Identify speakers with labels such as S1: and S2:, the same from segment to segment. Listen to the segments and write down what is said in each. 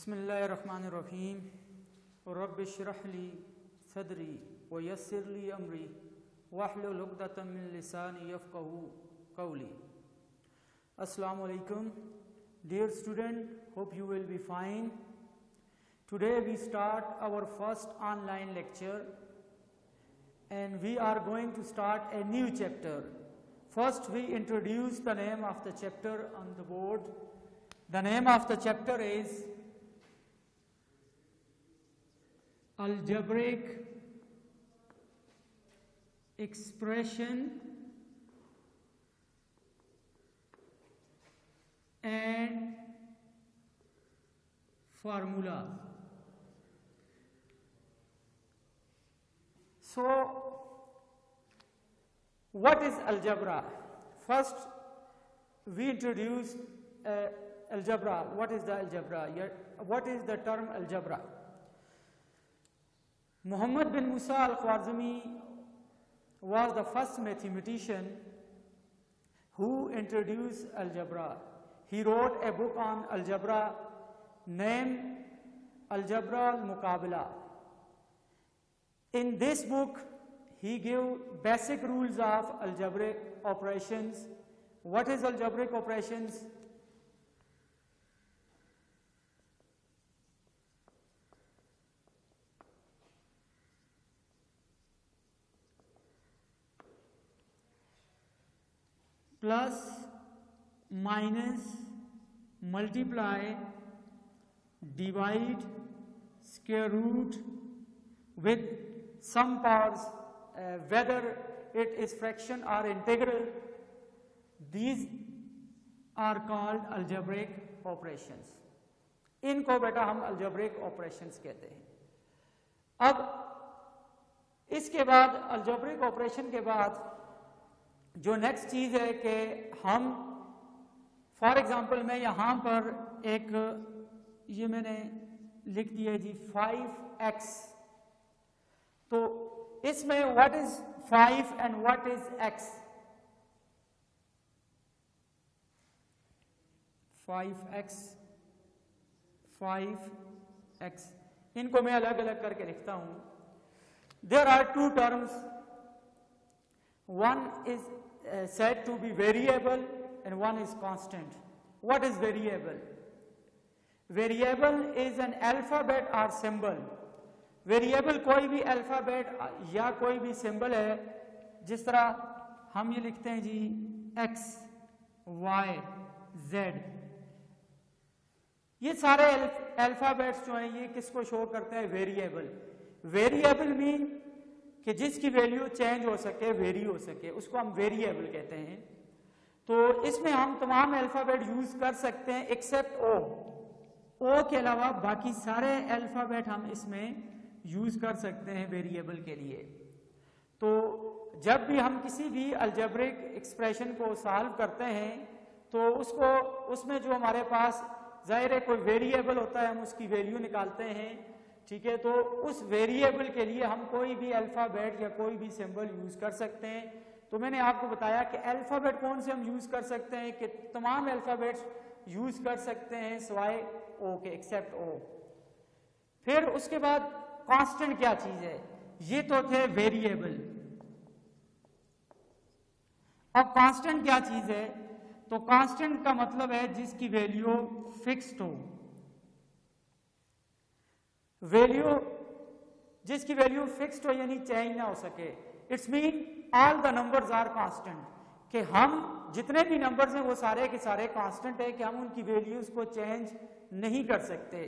S1: बिस्मिल्लाहिर्रहमानिर्रहीम रब्बिश्रह ली सदरी व यस्सिर ली अमरी वहलुल उक़दतम मिन लिसानी यफ़क़हू क़ौली। Assalamu alaikum. Dear student, hope you will be fine. Today we start our first online lecture and we are going to start a new chapter. First we introduce the name of the chapter on the board. The name of the chapter is Algebraic Expression and Formulas. So, what is algebra? First, we introduce algebra. What is the algebra? What is the term algebra? Muhammad bin Musa al-Khwarizmi was the first mathematician who introduced algebra. He wrote a book on algebra named Algebra al-Muqabala. In this book, he gave basic rules of algebraic operations. What is algebraic operations? Plus, minus, multiply, divide, square root with some powers, whether it is fraction or integral. These are called algebraic operations. इनको बेटा हम algebraic operations कहते हैं. अब इसके बाद algebraic operation के बाद जो नेक्स्ट चीज है कि हम फॉर एग्जांपल मैं यहां पर एक ये मैंने लिख दिया जी 5x, तो इसमें what is 5 and what is x? 5x इनको मैं अलग अलग करके लिखता हूं. There are two terms. One is said to be variable and one is constant. What is variable? Variable is an alphabet or symbol. Variable कोई भी alphabet या कोई भी symbol है, जिस तरह हम ये लिखते हैं जी x, y, z. ये सारे alphabets जो हैं ये किसको शो करते हैं? वेरिएबल. वेरिएबल मीन कि जिसकी वैल्यू चेंज हो सके, वेरी हो सके, उसको हम वेरिएबल कहते हैं. तो इसमें हम तमाम अल्फाबेट यूज कर सकते हैं एक्सेप्ट ओ. ओ के अलावा बाकी सारे अल्फाबेट हम इसमें यूज कर सकते हैं वेरिएबल के लिए. तो जब भी हम किसी भी अलजेब्रिक एक्सप्रेशन को सॉल्व करते हैं तो उसमें जो हमारे पास जाहिर है कोई वेरिएबल होता है, हम उसकी वैल्यू निकालते हैं. ठीक है, तो उस वेरिएबल के लिए हम कोई भी अल्फाबेट या कोई भी सिंबल यूज कर सकते हैं. तो मैंने आपको बताया कि अल्फाबेट कौन से हम यूज कर सकते हैं, कि तमाम अल्फाबेट्स यूज कर सकते हैं सिवाय ओ के, एक्सेप्ट ओ. फिर उसके बाद कांस्टेंट क्या चीज है? ये तो थे वेरिएबल. अब कांस्टेंट क्या चीज है? तो कांस्टेंट का मतलब है जिसकी वैल्यू फिक्स्ड हो. वैल्यू जिसकी वैल्यू फिक्स्ड हो यानी चेंज ना हो सके. It's mean all the numbers are constant, कि हम जितने भी नंबर्स हैं वो सारे के सारे कांस्टेंट है, कि हम उनकी वैल्यूज को चेंज नहीं कर सकते.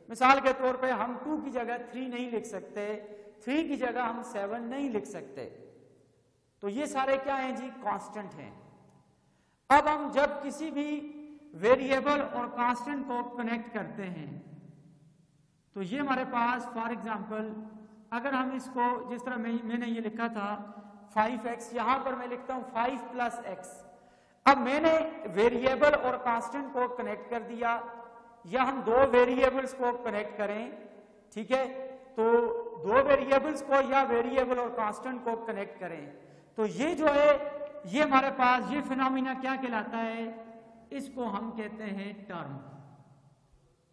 S1: मिसाल के तौर पे हम 2 की जगह 3 नहीं लिख सकते, 3 की जगह हम 7 नहीं लिख सकते. तो ये सारे क्या हैं जी? कांस्टेंट हैं. अब हम जब किसी भी वेरिएबल और कांस्टेंट को कनेक्ट करते हैं तो ये हमारे पास फॉर एग्जांपल अगर हम इसको जिस तरह मैंने ये लिखा था 5x, यहां पर मैं लिखता हूं 5 + x. अब मैंने वेरिएबल और कांस्टेंट को कनेक्ट कर दिया, या हम दो वेरिएबल्स को कनेक्ट करें. ठीक है, तो दो वेरिएबल्स को या वेरिएबल और कांस्टेंट को कनेक्ट करें तो ये जो है ये हमारे पास ये फिनोमिना क्या कहलाता है? इसको हम कहते हैं टर्म.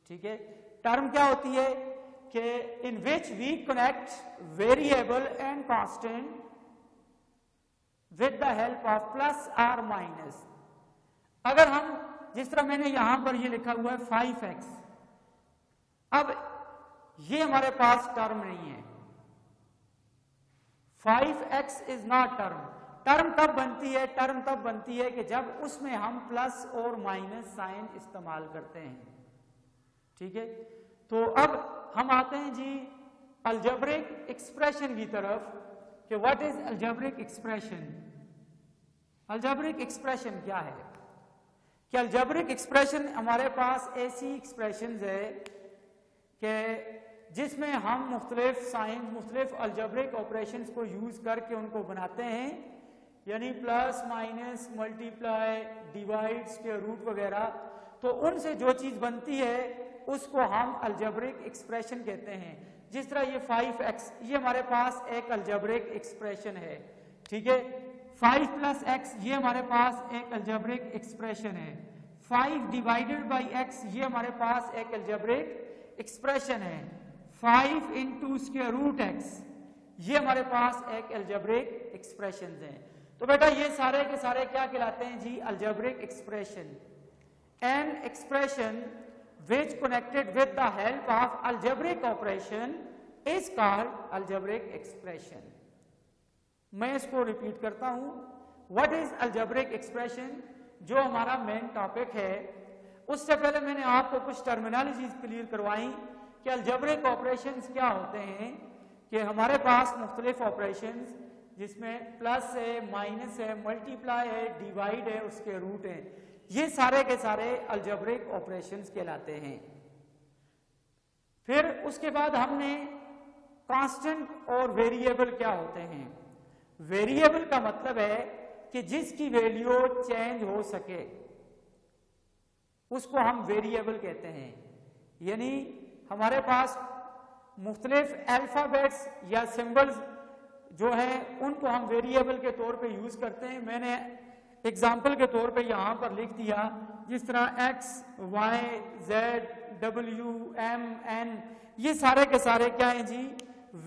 S1: ठीक है, टर्म क्या होती है कि in which we connect variable and constant with the help of plus or minus. अगर हम, जिस तरह मैंने यहां पर ये लिखा हुआ है 5x, अब ये हमारे पास टर्म नहीं है, 5x is not term. Term कब बनती है? टर्म तब बनती है कि जब उसमें हम प्लस और माइनस साइन इस्तेमाल करते हैं। ठीक है, तो अब हम आते हैं जी अलजेब्रिक एक्सप्रेशन की तरफ कि what is algebraic expression. Algebraic expression क्या है? कि अलजेब्रिक एक्सप्रेशन हमारे पास ऐसी एक्सप्रेशन है कि जिसमें हम मुख्तलिफ साइंस, मुख्तलिफ अलजेब्रिक ऑपरेशंस को यूज करके उनको बनाते हैं, यानी plus minus multiply divide square root वगैरह। तो उनसे जो चीज बनती है उसको हम अलजेब्रिक एक्सप्रेशन कहते हैं। जिस तरह ये 5x, ये हमारे पास एक अलजेब्रिक एक्सप्रेशन है। ठीक है, 5 + x ये हमारे पास एक अलजेब्रिक एक्सप्रेशन है। 5 डिवाइडेड बाई x ये हमारे पास एक अलजेब्रिक एक्सप्रेशन है। 5 × स्क्वायर रूट x ये हमारे पास एक अलजेब्रिक एक्सप्रेशन है। तो बेटा ये सारे के सारे क्या कहलाते हैं जी? Algebraic expression. An expression which connected with the help of algebraic operation is called algebraic expression। मैं इसको रिपीट करता हूं, what is algebraic expression, जो हमारा मेन टॉपिक है। उससे पहले मैंने आपको कुछ टर्मिनोलॉजीज क्लियर करवाई कि अलजेब्रिक ऑपरेशंस क्या होते हैं। कि हमारे पास मुख्तलिफ ऑपरेशंस जिसमें प्लस है, माइनस है, मल्टीप्लाई है, डिवाइड है, उसके रूट है, ये सारे के सारे अलजेब्रिक ऑपरेशंस कहलाते हैं। फिर उसके बाद हमने कांस्टेंट और वेरिएबल क्या होते हैं। वेरिएबल का मतलब है कि जिसकी वैल्यू चेंज हो सके उसको हम वेरिएबल कहते हैं। यानी हमारे पास मुख्तलिफ अल्फाबेट्स या सिंबल्स जो हैं उनको हम वेरिएबल के तौर पे यूज करते हैं। मैंने एग्जाम्पल के तौर पे यहां पर लिख दिया, जिस तरह x, y, z, w, m, n, ये सारे के सारे क्या हैं जी?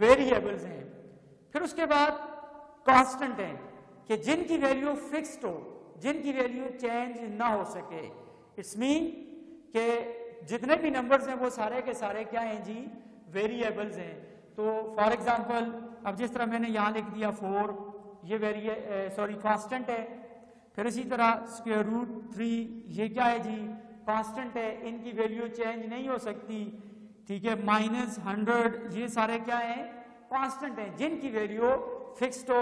S1: वेरिएबल्स हैं। फिर उसके बाद कांस्टेंट हैं कि जिनकी वैल्यू फिक्स्ड हो, जिनकी वैल्यू चेंज ना हो सके। इट्स मीन कि जितने भी नंबर्स हैं वो सारे के सारे क्या हैं जी? वेरिएबल्स हैं। तो फॉर एग्जांपल अब जिस तरह मैंने यहां लिख दिया 4, ये कांस्टेंट है। फिर इसी तरह स्क्वायर रूट 3 ये क्या है जी? कांस्टेंट है, इनकी वैल्यू चेंज नहीं हो सकती। ठीक है, -100 ये सारे क्या हैं? कांस्टेंट हैं जिनकी वैल्यू फिक्स्ड हो।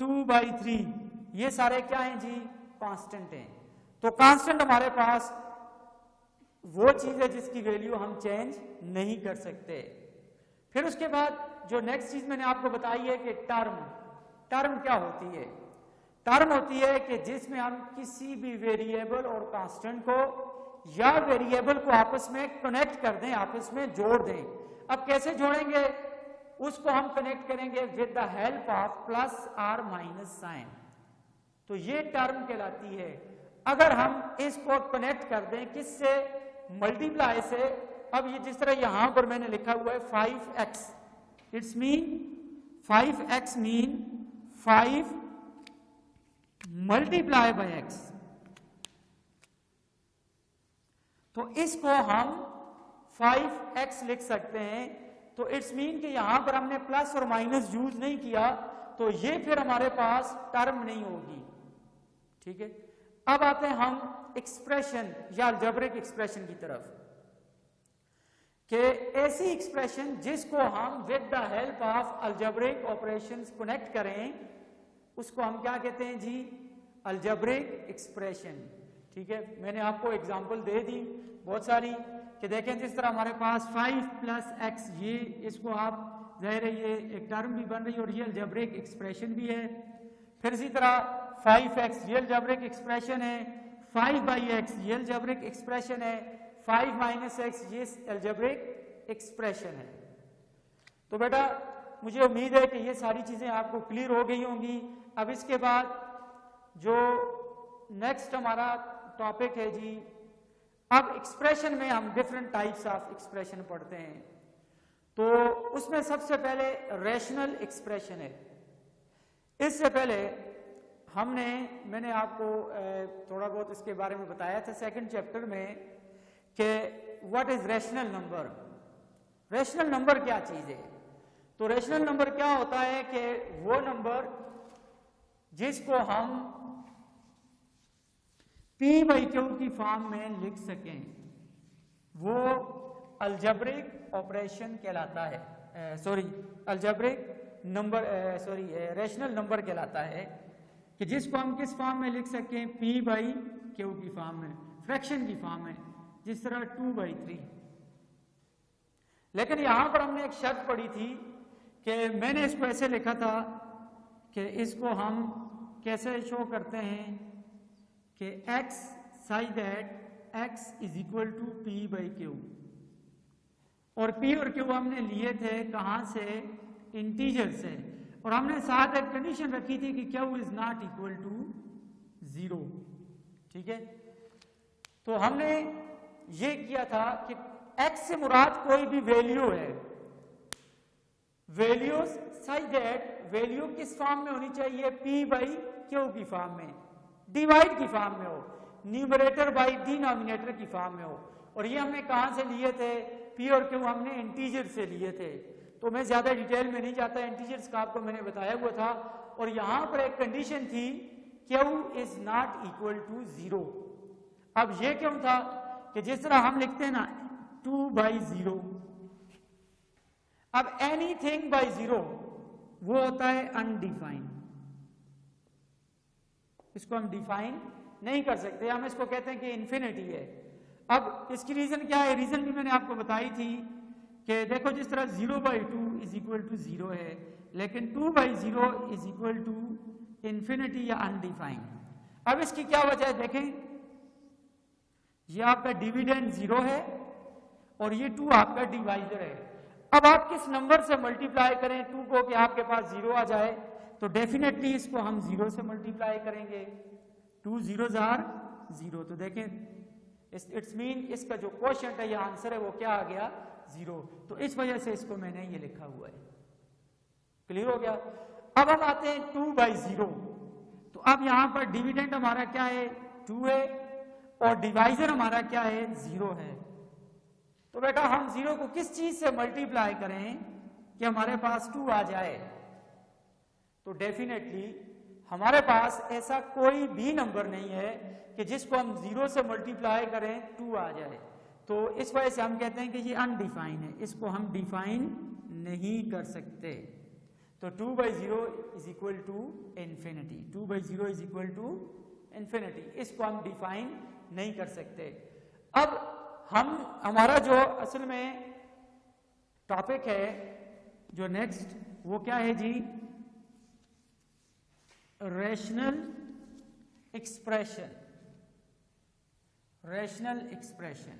S1: 2/3 ये सारे क्या हैं जी? कांस्टेंट हैं। तो कांस्टेंट हमारे पास वो चीज है जिसकी वैल्यू हम चेंज नहीं कर सकते। फिर उसके बाद जो नेक्स्ट चीज मैंने आपको बताई है कि टर्म क्या होती है। टर्म होती है कि जिसमें हम किसी भी वेरिएबल और कांस्टेंट को या वेरिएबल को आपस में कनेक्ट कर दें, आपस में जोड़ दें। अब कैसे जोड़ेंगे? उसको हम कनेक्ट करेंगे with the help of plus or minus sign. तो ये टर्म कहलाती है। अगर हम इसको कनेक्ट कर दें किससे? मल्टीप्लाई से। अब ये जिस तरह यहां पर मैंने लिखा हुआ है 5x, it's mean 5x mean 5 multiply by x। तो इसको हम 5x लिख सकते हैं। तो इट्स मीन कि यहां पर हमने प्लस और माइनस यूज नहीं किया, तो ये फिर हमारे पास टर्म नहीं होगी। ठीक है, अब आते हैं हम एक्सप्रेशन या अलजेब्रिक एक्सप्रेशन की तरफ। कि ऐसी एक्सप्रेशन जिसको हम with the help of algebraic operations connect करें उसको हम क्या कहते हैं जी? Algebraic expression. ठीक है, मैंने आपको एग्जांपल दे दी बहुत सारी कि देखें जिस तरह हमारे पास 5 + x, ये इसको आप जाहिर है ये एक टर्म भी बन रही है और ये अलजेब्रिक एक्सप्रेशन भी है। फिर इसी तरह 5x ये अलजेब्रिक एक्सप्रेशन है, 5/x ये अलजेब्रिक एक्सप्रेशन है, 5 - x ये अलजेब्रिक एक्सप्रेशन है। तो बेटा मुझे उम्मीद है कि ये सारी चीजें आपको क्लियर हो गई होंगी। अब इसके बाद जो नेक्स्ट हमारा टॉपिक है जी अब एक्सप्रेशन में हम डिफरेंट टाइप्स ऑफ एक्सप्रेशन पढ़ते हैं, तो उसमें सबसे पहले रैशनल एक्सप्रेशन है। इससे पहले मैंने आपको थोड़ा बहुत इसके बारे में बताया था सेकंड चैप्टर में कि what is rational number. Rational number क्या चीज है? तो रैशनल नंबर क्या होता है कि वो नंबर जिसको हम P बाई क्यू की फॉर्म में लिख सकें, वो अलजेब्रिक ऑपरेशन कहलाता है, अलजेब्रिक नंबर, रैशनल नंबर कहलाता है, कि जिसको हम किस फॉर्म में लिख सकें, P बाई क्यू की फॉर्म में, फ्रैक्शन की फॉर्म में, जिस तरह 2/3। लेकिन यहां पर हमने एक शर्त पढ़ी थी कि मैंने इसको ऐसे लिखा था कि इसको हम कैसे शो करते हैं कि x such that x is equal to P by Q, और P और Q हमने लिए थे कहां से? इंटीजर से, और हमने साथ एक कंडीशन रखी थी कि Q is not equal to 0। ठीक है, तो हमने ये किया था कि x से मुराद कोई भी वैल्यू है, वैल्यूज सच दैट वैल्यू किस फॉर्म में होनी चाहिए? P बाई क्यू की फॉर्म में, डिवाइड की फॉर्म में हो, न्यूमरेटर बाई डिनोमिनेटर की फॉर्म में हो। और ये हमने कहां से लिए थे? P और Q हमने इंटीजर से लिए थे। तो मैं ज्यादा डिटेल में नहीं जाता, इंटीजर्स का आपको मैंने बताया हुआ था। और यहां पर एक कंडीशन थी, Q is not equal to 0। अब ये क्यों था कि जिस तरह हम लिखते हैं ना 2/0, अब एनीथिंग बाय 0 वो होता है अनडिफाइंड, इसको हम डिफाइन नहीं कर सकते, हम इसको कहते हैं कि इन्फिनिटी है। अब इसकी रीजन क्या है? रीजन भी मैंने आपको बताई थी कि देखो जिस तरह 0/2 इज इक्वल टू 0 है, लेकिन 2/0 इज इक्वल टू इन्फिनिटी या अनडिफाइंड। अब इसकी क्या वजह है? देखें, ये आपका डिविडेंड 0 है और ये 2 आपका डिवाइजर है। अब आप किस नंबर से मल्टीप्लाई करें 2 को कि आपके पास 0 आ जाए? तो डेफिनेटली इसको हम 0 से मल्टीप्लाई करेंगे, 2 zeros are 0। तो देखें, इट्स मीन इसका जो क्वोशिएंट है या आंसर है वो क्या आ गया? 0। तो इस वजह से इसको मैंने ये लिखा हुआ है। क्लियर हो गया? अब हम आते हैं 2/0। तो अब यहां पर डिविडेंड हमारा क्या है? 2 है, और डिवाइजर हमारा क्या है? 0 है। तो बेटा हम 0 को किस चीज से मल्टीप्लाई करें कि हमारे पास 2 आ जाए? तो डेफिनेटली हमारे पास ऐसा कोई भी नंबर नहीं है कि जिसको हम 0 से मल्टीप्लाई करें 2 आ जाए। तो इस वजह से हम कहते हैं कि ये अनडिफाइन है, इसको हम डिफाइन नहीं कर सकते। तो 2/0 is equal to infinity, 2/0 is equal to infinity, इसको हम डिफाइन नहीं कर सकते। अब हमारा जो असल में टॉपिक है जो नेक्स्ट, वो क्या है जी? Rational expression. Rational expression,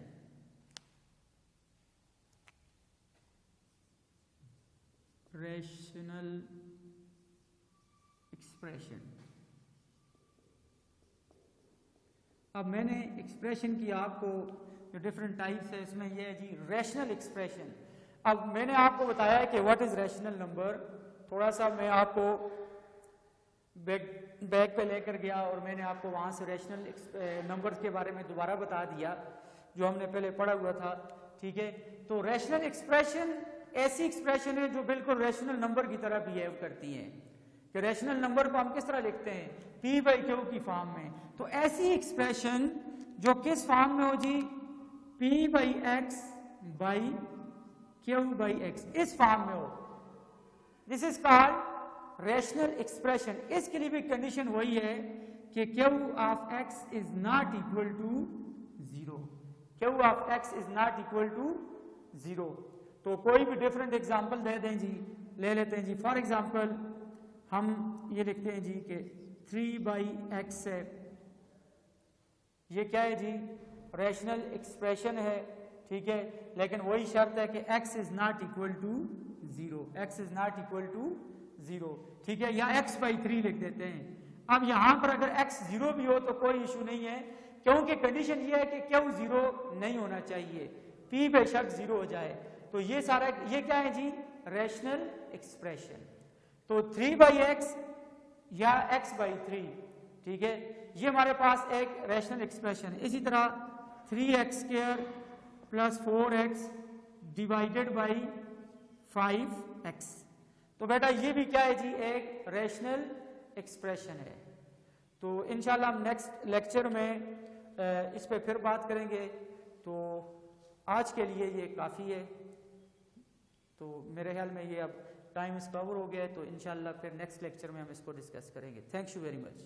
S1: rational expression. अब मैंने एक्सप्रेशन की आपको जो डिफरेंट टाइप्स है, इसमें यह है जी रैशनल एक्सप्रेशन। अब मैंने आपको बताया कि व्हाट इज रैशनल नंबर। थोड़ा सा मैं आपको बैक पे लेकर गया और मैंने आपको वहां से रैशनल नंबर्स के बारे में दोबारा बता दिया जो हमने पहले पढ़ा हुआ था। ठीक है, तो रैशनल एक्सप्रेशन ऐसी एक्सप्रेशन है जो बिल्कुल रैशनल नंबर की तरह बिहेव करती है। कि रैशनल नंबर को हम किस तरह लिखते हैं? P/Q की फॉर्म में। तो ऐसी एक्सप्रेशन जो किस फॉर्म में हो जी? P/X/Q/X, इस फॉर्म में हो। This is called rational expression. इसके लिए भी कंडीशन वही है कि Q of x is not equal to 0। Q of x is not equal to 0। तो कोई भी डिफरेंट एग्जांपल दे दें जी, ले लेते हैं जी। फॉर एग्जांपल हम ये लिखते हैं जी कि 3/x है, ये क्या है जी? रैशनल एक्सप्रेशन है। ठीक है, लेकिन वही शर्त है कि x is not equal to 0, x is not equal to 0। ठीक है, या x/3 लिख देते हैं। अब यहां पर अगर x 0 भी हो तो कोई इशू नहीं है, क्योंकि कंडीशन ये है कि क्यू जीरो नहीं होना चाहिए, पी बेशक जीरो हो जाए। तो ये सारा ये क्या है जी, रैशनल एक्सप्रेशन। तो 3/x या x/3, ठीक है, ये हमारे पास एक रैशनल एक्सप्रेशन है। इसी तरह 3x² + 4x divided by 5x, तो बेटा ये भी क्या है जी, एक रैशनल एक्सप्रेशन है। तो इंशाल्लाह हम नेक्स्ट लेक्चर में इस पे फिर बात करेंगे। तो आज के लिए ये काफ़ी है। तो मेरे ख्याल में ये अब टाइम इस कवर हो गया है, तो इंशाल्लाह फिर नेक्स्ट लेक्चर में हम इसको डिस्कस करेंगे। Thank you very much.